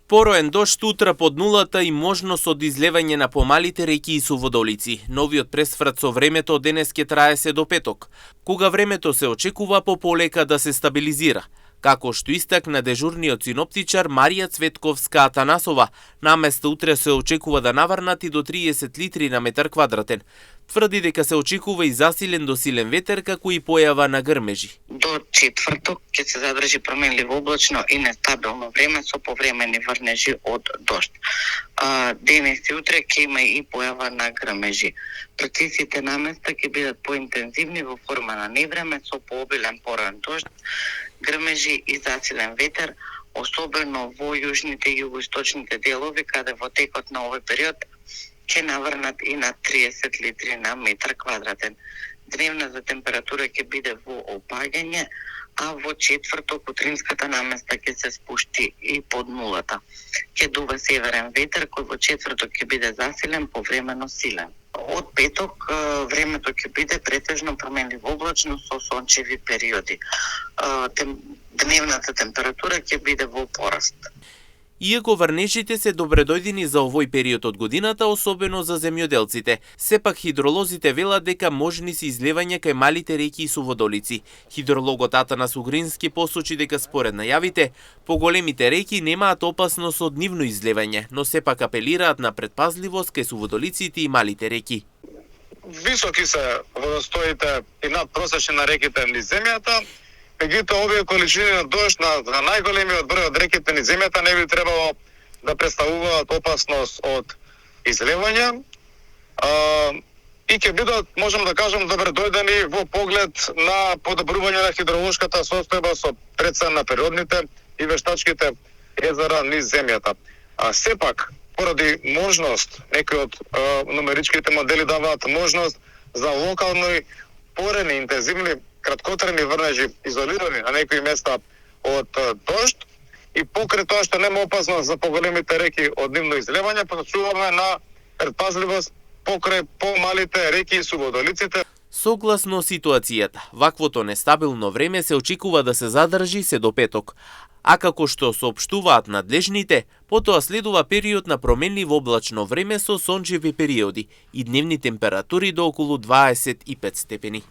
Пороен дожд утре под нулата и можност од излевање на помалите реки и суводолици. Новиот пресврат со времето денес ќе трае се до петок, кога времето се очекува пополека да се стабилизира. Како што истакна дежурниот синоптичар Марија Цветковска-Атанасова, наместа утре се очекува да наврнат и до 30 литри на метар квадратен. Тврди дека се очекува и засилен до силен ветер, како и појава на грмежи. До четврток ќе се задржи променливо облачно и нестабилно време со повремени врнежи од дожд. Денес и утре ќе има и појава на грмежи. Процесите наместа ќе бидат поинтензивни во форма на невреме со пообилен поран дожд, грмежи и засилен ветер, особено во јужните и југоисточните делови, каде во текот на овој период ќе наврнат и на 30 литри на метар квадратен. Дневната температура ќе биде во опаѓање, а во четврток утринската наместа ќе се спушти и под нулата. Ќе дува северен ветер, кој во четврток ќе биде засилен, повремено силен. Од петок времето ќе биде претежно променливо облачно со сончеви периоди. Дневната температура ќе биде во пораст. Иако врнежите се добредојдени за овој период од годината, особено за земјоделците, сепак хидролозите велат дека можни се излевања кај малите реки и суводолици. Хидрологот Атанас Угрински посочи дека според најавите, поголемите реки немаат опасност од нивно излевање, но сепак апелираат на предпазливост кај суводолиците и малите реки. Високи се водостоите и надпросечни на реките низ земјата. Меѓутоа, овие количини на дожд на најголемиот број од реките низ земјата не би требало да представуваат опасност од излевање и ќе бидат, можам да кажам, добредојдени во поглед на подобрување на хидролошката состојба со прецен на природните и вештачките езера низ земјата. Сепак, поради можност, некои од нумеричките модели даваат можност за локални порени, интензивни краткотрени врнежи, изолирани на некои места од дожд, и покрај тоа што нема опасност за поголемите реки од нивно излевање, посочуваме на предпазливост покрај помалите реки и суводолиците. Согласно ситуацијата, ваквото нестабилно време се очекува да се задржи се до петок, а како што соопштуваат надлежните, потоа следува период на променливо облачно време со сончеви периоди и дневни температури до околу 25 степени.